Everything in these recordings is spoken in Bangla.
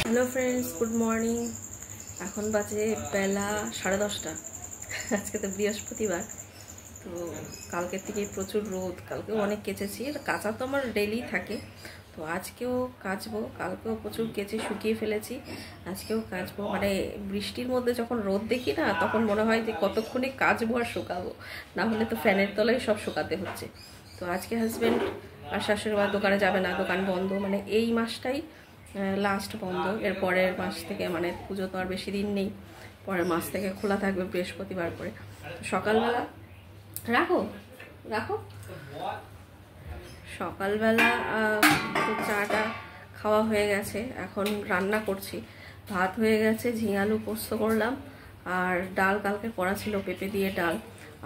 Hello friends, good morning. এখন বাজে বেলা 10:30। আজকে তো বৃহস্পতিবার, তো কালকের থেকে প্রচুর রোদ। কালকেও অনেক কেচেছি, কাচা তো আমার ডেইলি থাকে, তো আজকেও কাচবো। কালকেও প্রচুর কেচে শুকিয়ে ফেলেছি, আজকেও কাচবো। মানে বৃষ্টির মধ্যে যখন রোদ দেখি না, তখন মনে হয় যে কতক্ষণে কাচবো আর শুকাবো, না হলে তো ফ্যানের তলায় সব শুকাতে হচ্ছে। তো আজকে হাজব্যান্ড আর শাশুড়ি মা দোকানে যাবে না, দোকান বন্ধ। মানে এই মাসটাই লাস্ট বন্ধ, এর পরের মাস থেকে, মানে পুজো তো আর বেশি দিন নেই, পরের মাস থেকে খোলা থাকবে বৃহস্পতিবার করে। সকালবেলা রাখো রাখো সকালবেলা চাটা খাওয়া হয়ে গেছে, এখন রান্না করছি। ভাত হয়ে গেছে, ঝিঙে আলু পোস্ত করলাম, আর ডাল কালকে করা ছিল, পেঁপে দিয়ে ডাল।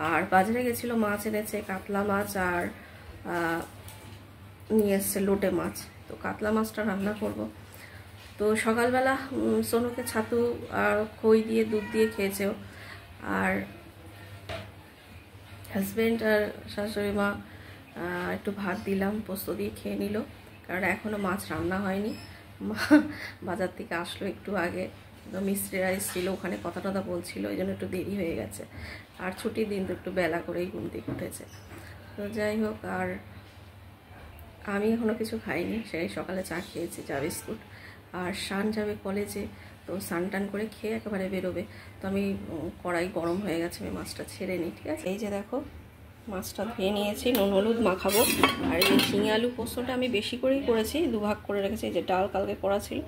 আর বাজারে গেছিলো, মাছ এনেছে, কাতলা মাছ, আর নিয়ে এসছে লোটে মাছ। তো কাতলা মাছটা রান্না করব। তো সকালবেলা সোনুকে ছাতু আর খই দিয়ে দুধ দিয়ে খেয়েছেও, আর হাজব্যান্ড আর শাশুড়ি মা একটু ভাত দিলাম, পোস্ত দিয়ে খেয়ে নিল, কারণ এখনও মাছ রান্না হয়নি। মা বাজার থেকে আসলো একটু আগে, তো মিস্ত্রিরা এসেছিলো, ওখানে কথা টথা বলছিল, এই জন্য একটু দেরি হয়ে গেছে। আর ছুটির দিন তো একটু বেলা করেই ঘুম থেকে উঠেছে। তো যাই হোক, আর আমি এখনও কিছু খাইনি, সেই সকালে চা খেয়েছি, চা বিস্কুট। আর শান যাবে কলেজে, তো স্নান টান করে খেয়ে একেবারে বেরোবে। তো আমি কড়াই গরম হয়ে গেছে, আমি মাছটা ছেড়ে নিই, ঠিক আছে? এই যে দেখো, মাছটা ধুয়ে নিয়েছি, নুন হলুদ মাখাবো। আর এই যে ঝিঙে আলু পোস্তটা আমি বেশি করেই করেছি, দুভাগ করে রেখেছি। এই যে ডাল কালকে করা ছিল,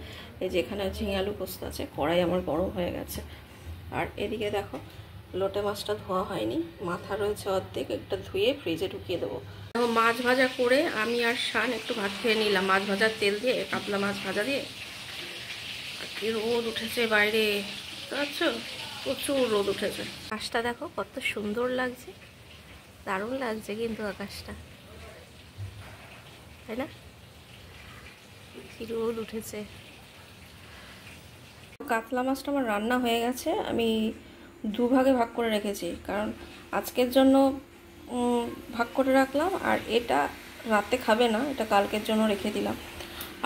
এই যে এখানে ঝিঙে আলু পোস্ত আছে। কড়াই আমার গরম হয়ে গেছে। আর এদিকে দেখো, লোটে মাছটা ধোয়া হয়নি, মাথা রয়েছে অর্ধেক, একটা ধুয়ে ফ্রিজে ঢুকিয়ে দেবো। মাছ ভাজা করে আমি আর শান একটু ভাত খেয়ে নিলাম, মাছ ভাজার তেল দিয়ে, কাতলা মাছ ভাজা দিয়ে। আর কি রোদ উঠেছে বাইরে, বুঝতে পারছো? প্রচুর রোদ উঠেছে। আকাশটা দেখো কত সুন্দর লাগছে, দারুণ লাগছে কিন্তু আকাশটা, তাই না? কি রোদ উঠেছে। কাতলা মাছটা আমার রান্না হয়ে গেছে, আমি দুভাগে ভাগ করে রেখেছি, কারণ আজকের জন্য ভাগ করে রাখলাম, আর এটা রাতে খাবে না, এটা কালকের জন্য রেখে দিলাম।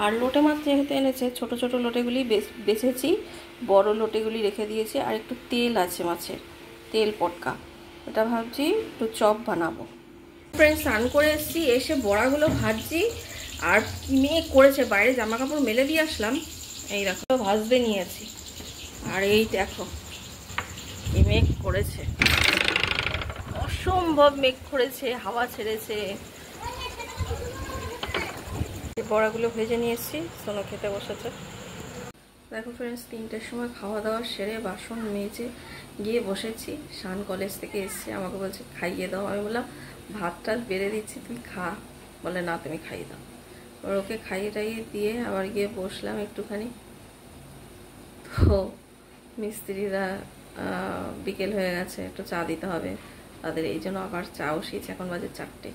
আর লোটে মাছ যেহেতু এনেছে, ছোট ছোট লোটেগুলি বেছেছি, বড় লোটেগুলি রেখে দিয়েছি। আর একটু তেল আছে মাছের, তেল পটকা, ওটা ভাবছি একটু চপ বানাবো। ফ্রেন্ড, স্নান করে এসেছি, এসে বড়াগুলো ভাজছি। আর কি মেয়ে করেছে, বাইরে জামা কাপড় মেলে দিয়ে আসলাম, এই দেখো ভাজতে নিয়েছি। আর এই দেখো কি মেঘ করেছে, অসম্ভব মেঘ করেছে, হাওয়া ছেড়েছে। বড়াগুলো ভেজে নিয়ে এসেছি, সোনো খেতে বসেছে। দেখো ফ্রেন্ডস, 3টের সময় খাওয়া দাওয়া সেরে বাসন মেজে গিয়ে বসেছি। শান কলেজ থেকে এসছে, আমাকে বলছে খাইয়ে দাও। আমি বললাম ভাতটা বেড়ে দিচ্ছি, তুই খা। বলে না, তুমি খাইয়ে দাও। ওকে খাইয়ে টাইয়ে দিয়ে আবার গিয়ে বসলাম একটুখানি। তো মিস্ত্রিরা বিকেল হয়ে গেছে, একটু চা দিতে হবে তাদের, এই জন্য আবার চা বসিয়েছি। এখন বাজে 4টে,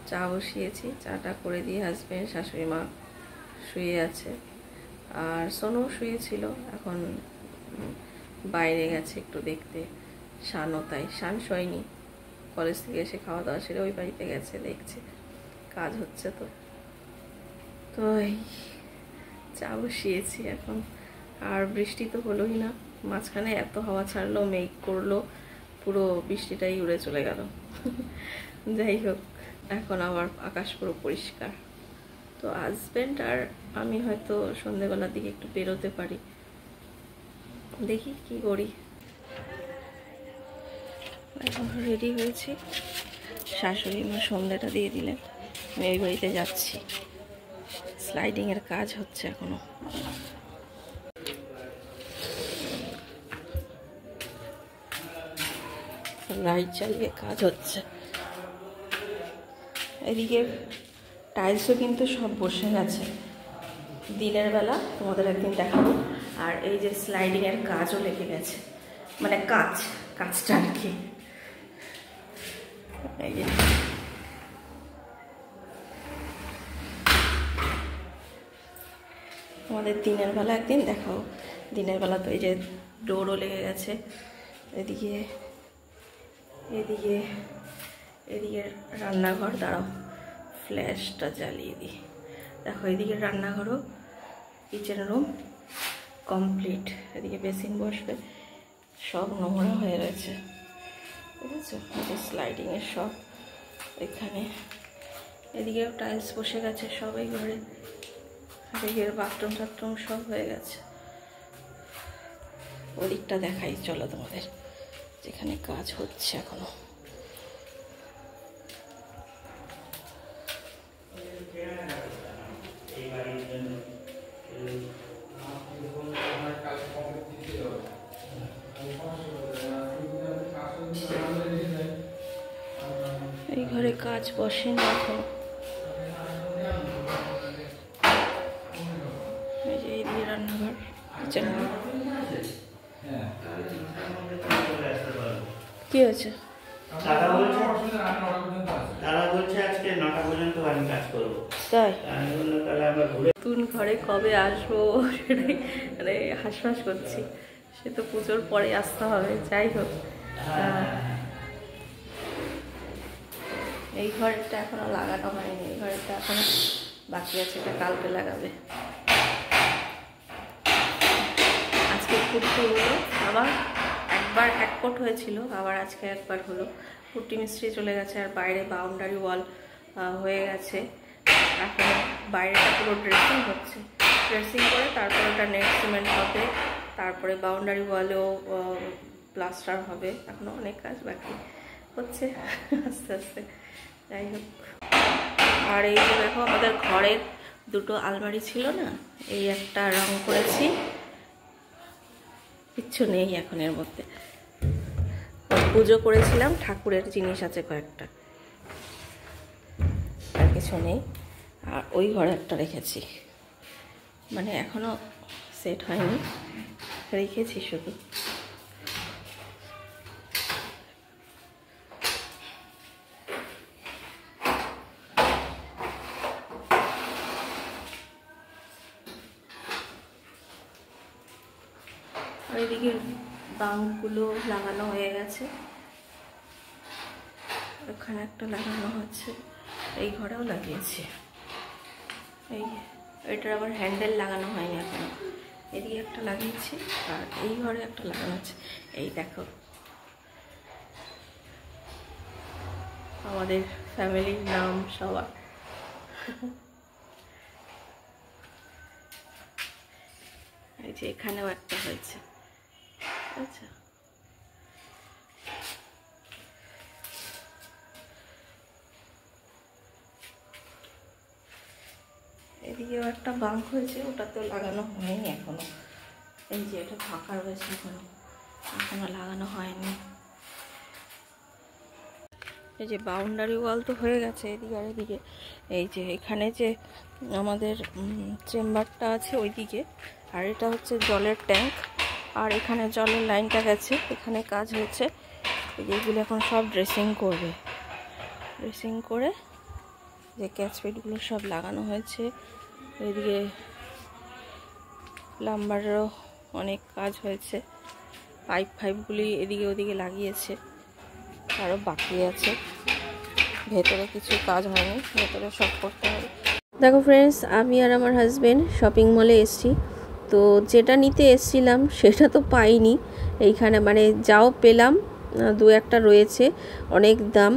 চা বসিয়েছি। চাটা করে দিয়ে হাজব্যান্ড শাশুড়ি মা শুয়ে আছে, আর সোনু শুয়েছিল, এখন বাইরে গেছে একটু দেখতে। শানও তাই, শান শোয়নি, কলেজ থেকে এসে খাওয়া দাওয়া সেরে ওই বাড়িতে গেছে, দেখছে কাজ হচ্ছে। তো এই চা বসিয়েছি এখন। আর বৃষ্টি তো হলোই না, মাঝখানে এত হাওয়া ছাড়লো, মেঘ করলো, পুরো বৃষ্টিটাই উড়ে চলে গেল। যাই হোক, এখন আবার আকাশ পুরো পরিষ্কার। তো হাজব্যান্ড আর আমি হয়তো সন্ধ্যেবেলার দিকে একটু বেরোতে পারি, দেখি কি করি। এখন রেডি হয়েছি, শাশুড়ি মা সন্ধ্যাটা দিয়ে দিলেন, আমি এই বাড়িতে যাচ্ছি। স্লাইডিংয়ের কাজ হচ্ছে এখনো। লাইট চালিয়ে কাজ হচ্ছে। এদিকে টাইলসও কিন্তু সব বসে গেছে, দিনের বেলা তোমাদের একদিন দেখাবো। আর এই যে স্লাইডিংয়ের কাজও লেগে গেছে, মানে কাজটা আর কি। আমাদের দিনের বেলা একদিন দেখাও। দিনের বেলা তো এই যে ডোরও লেগে গেছে, এদিকে এদিকে এদিকে রান্নাঘর। দাঁড়াও, ফ্ল্যাশটা জ্বালিয়ে দিই। দেখো এদিকে রান্নাঘরও, কিচেন রুম কমপ্লিট। এদিকে বেসিন বসবে, সব নোংরা হয়ে রয়েছে, ঠিক আছে। স্লাইডিংয়ের সব এখানে, এদিকেও টাইলস বসে গেছে সব এই ঘরে। এদিকের বাথরুম টাথরুম সব হয়ে গেছে। ওদিকটা দেখাই চলো তোমাদের, যেখানে কাজ হচ্ছে এখনো। এই ঘরে কাজ বসেনি এখন। এই যে এদিকে রান্নাঘর, কিচেন। কি হয়েছে? তারা বলছে আজকে 9টা পর্যন্ত আমি কাজ করব। তাই? আমি বললাম তাহলে আমরা ঘুরে নতুন ঘরে কবে আসবো সেটাই মানে হাসপাস করছি। সে তো পুজোর পরে আসতে হবে, যাই হোক। এই ঘরটা এখনো লাগানো হয়নি, এই ঘরটা এখনো বাকি আছে, এটা কালকে লাগাবে। আজকে পুট্টি হলো, আবার একবার এক কোট হয়েছিল, আবার আজকে একবার হলো। পুট্টি মিস্ত্রি চলে গেছে, আর বাইরে বাউন্ডারি ওয়াল হয়ে গেছে। এখন বাইরেটা পুরো ড্রেসিং হচ্ছে, ড্রেসিং করে তারপরে ওটা নেট সিমেন্ট হবে, তারপরে বাউন্ডারি ওয়ালেও প্লাস্টার হবে। এখনও অনেক কাজ বাকি হচ্ছে আস্তে আস্তে, যাই হোক। আর এই যে দেখো আমাদের ঘরের দুটো আলমারি ছিল না, এই একটা রং করেছি, কিচ্ছু নেই এখন এর মধ্যে। পুজো করেছিলাম, ঠাকুরের জিনিস আছে কয়েকটা, আর কিছু নেই। আর ওই ঘরে একটা রেখেছি, মানে এখনো সেট হয়নি, রেখেছি শুধু। আর এদিকে বাঙ্কগুলো লাগানো হয়ে গেছে, ওখানে একটা লাগানো হচ্ছে, এই ঘরেও লাগিয়েছি। এই এটার আবার হ্যান্ডেল লাগানো হয়নি এখনো, এদিকে একটা লাগিয়েছি, আর এই ঘরে একটা লাগানো আছে। এই দেখো আমাদের ফ্যামিলির নাম সবার। এই যে এখানেও একটা হয়েছে, আচ্ছা। এদিকেও একটা বাঙ্ক হয়েছে, ওটাতেও লাগানো হয়নি এখনো। এই যে এটা ফাঁকা রয়েছে, এখনো লাগানো হয়নি। এই যে বাউন্ডারি ওয়াল তো হয়ে গেছে এদিকে, আর এদিকে এই যে এখানে যে আমাদের চেম্বারটা আছে ওইদিকে, আর এটা হচ্ছে জলের ট্যাঙ্ক, আর এখানে জলের লাইনটা গেছে, এখানে কাজ হয়েছে। এইগুলো এখন সব ড্রেসিং করবে, ড্রেসিং করে যে ক্যাচপেটগুলো সব লাগানো হয়েছে। এদিকে প্লাম্বারেরও অনেক কাজ হয়েছে, পাইপ ফাইপগুলি এদিকে ওদিকে লাগিয়েছে, আরও বাকি আছে। ভেতরে কিছু কাজ হয়নি, ভেতরে সব করতে হবে। দেখো ফ্রেন্ডস, আমি আর আমার হাজব্যান্ড শপিং মলে এসেছি। তো যেটা নিতে এসেছিলাম সেটা তো পাইনি এইখানে, মানে যাও পেলাম দু একটা রয়েছে, অনেক দাম।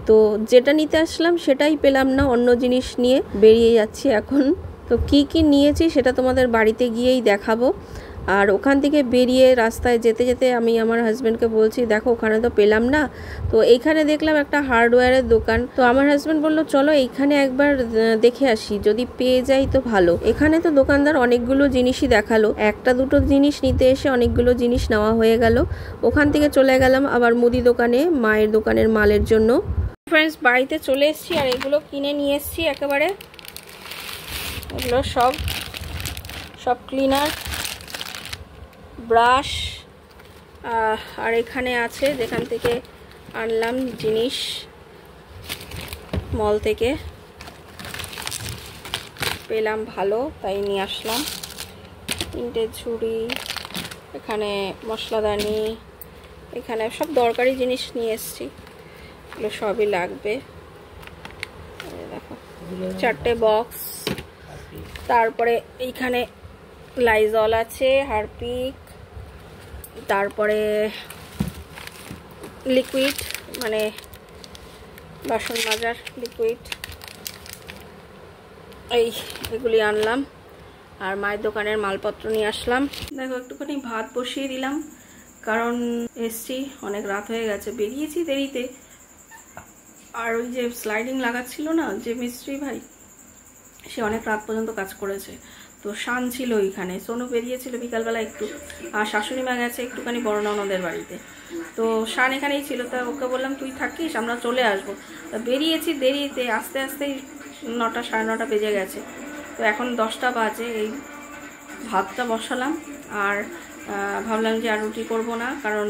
তো যেটা নিতে আসলাম সেটাই পেলাম না, অন্য জিনিস নিয়ে বেরিয়ে যাচ্ছি এখন। তো কি কি নিয়েছি সেটা তোমাদের বাড়িতে গিয়েই দেখাবো। আর ওখান থেকে বেরিয়ে রাস্তায় যেতে যেতে আমি আমার হাজব্যান্ডকে বলছি, দেখো ওখানে তো পেলাম না। তো এইখানে দেখলাম একটা হার্ডওয়্যারের দোকান, তো আমার হাজব্যান্ড বলল চলো এইখানে একবার দেখে আসি, যদি পেয়ে যাই তো ভালো। এখানে তো দোকানদার অনেকগুলো জিনিসই দেখালো, একটা দুটো জিনিস নিতে এসে অনেকগুলো জিনিস নেওয়া হয়ে গেল। ওখান থেকে চলে গেলাম আবার মুদি দোকানে, মায়ের দোকানের মালের জন্য। ফ্রেন্ডস, বাড়িতে চলে এসেছি, আর এগুলো কিনে নিয়ে এসেছি একেবারে। এগুলো সব ক্লিনার, ব্রাশ, আর এখানে আছে যেখান থেকে আনলাম জিনিস মল থেকে, পেলাম ভালো তাই নিয়ে আসলাম। 3টে ঝুড়ি, এখানে মশলাদানি, এখানে সব দরকারি জিনিস নিয়ে এসেছি, এগুলো সবই লাগবে। দেখো 4টে বক্স, তারপরে এইখানে লাইজল আছে, হারপিক, তারপরে লিকুইড মানে বাসন মাজার লিকুইড, এগুলি আনলাম। আর মায়ের দোকানের মালপত্র নিয়ে আসলাম। দেখো একটুখানি ভাত বসিয়ে দিলাম, কারণ এসছি অনেক রাত হয়ে গেছে, বেরিয়েছি দেরিতে। আর ওই যে স্লাইডিং লাগাচ্ছিল না যে মিস্ত্রি ভাই, সে অনেক রাত পর্যন্ত কাজ করেছে। তো শান ছিল ওইখানে, সোনু বেরিয়েছিল বিকালবেলা একটু, আর শাশুড়ি মা গেছে একটুখানি বড় ননদের বাড়িতে। তো শান এখানেই ছিল, তা ওকে বললাম তুই থাকিস, আমরা চলে আসবো। তা বেরিয়েছি দেরিতে, আস্তে আস্তেই 9টা সাড়ে 9টা বেজে গেছে। তো এখন 10টা বাজে। এই ভাতটা বসালাম, আর ভাবলাম যে আর রুটি করবো না, কারণ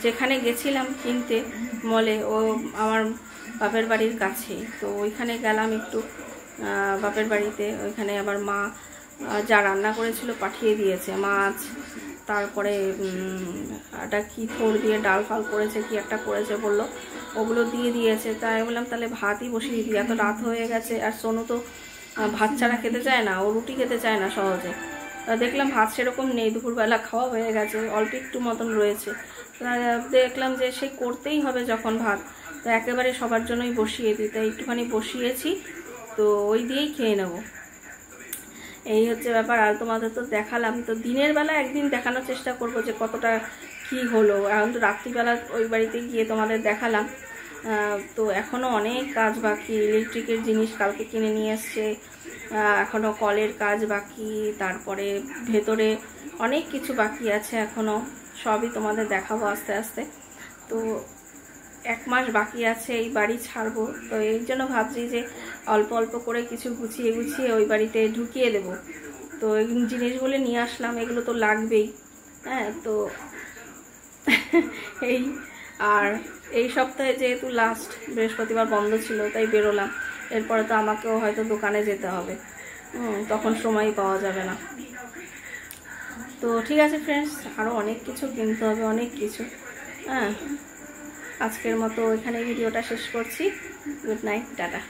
যেখানে গেছিলাম কিনতে মলে, ও আমার বাপের বাড়ির কাছে। তো ওইখানে গেলাম একটু বাপের বাড়িতে। ওইখানে আবার মা যা রান্না করেছিল পাঠিয়ে দিয়েছে, মাছ, তারপরে একটা কী থোড় দিয়ে ডাল ফাল করেছে, কি একটা করেছে বললো, ওগুলো দিয়ে দিয়েছে। তাই বললাম তাহলে ভাতই বসিয়ে দিই, এত রাত হয়ে গেছে। আর সোনু তো ভাত ছাড়া খেতে চায় না, ও রুটি খেতে চায় না সহজে। দেখলাম ভাত সেরকম নেই, দুপুরবেলা খাওয়া হয়ে গেছে, অল্প একটু মতন রয়েছে। দেখলাম যে সে করতেই হবে যখন ভাত, তো একেবারে সবার জন্যই বসিয়ে দিই। তাই একটুখানি বসিয়েছি, তো ওই দিয়েই খেয়ে নেব। এই হচ্ছে ব্যাপার। আর তোমাদের তো দেখালাম, তো দিনের বেলা একদিন দেখানোর চেষ্টা করব যে কতটা কি হলো। এখন তো রাত্রিবেলা ওই বাড়িতে গিয়ে তোমাদের দেখালাম। তো এখনও অনেক কাজ বাকি, ইলেকট্রিকের জিনিস কালকে কিনে নিয়ে এসছে, এখনও কলের কাজ বাকি, তারপরে ভেতরে অনেক কিছু বাকি আছে এখনও, সবই তোমাদের দেখাবো আস্তে আস্তে। তো 1 মাস বাকি আছে এই বাড়ি ছাড়বো, তো এই জন্য ভাবছি যে অল্প অল্প করে কিছু গুছিয়ে গুছিয়ে ওই বাড়িতে ঢুকিয়ে দেব। তো এই জিনিসগুলো নিয়ে আসলাম, এগুলো তো লাগবেই। হ্যাঁ, তো আর এই সপ্তাহে যেহেতু লাস্ট বৃহস্পতিবার বন্ধ ছিল, তাই বেরোলাম। এরপরে তো আমাকেও হয়তো দোকানে যেতে হবে, তখন সময়ই পাওয়া যাবে না। তো ঠিক আছে ফ্রেন্ডস, আরও অনেক কিছু কিনতে হবে, অনেক কিছু। হ্যাঁ, আজকের মতো এখানে ভিডিওটা শেষ করছি। Good night, tata.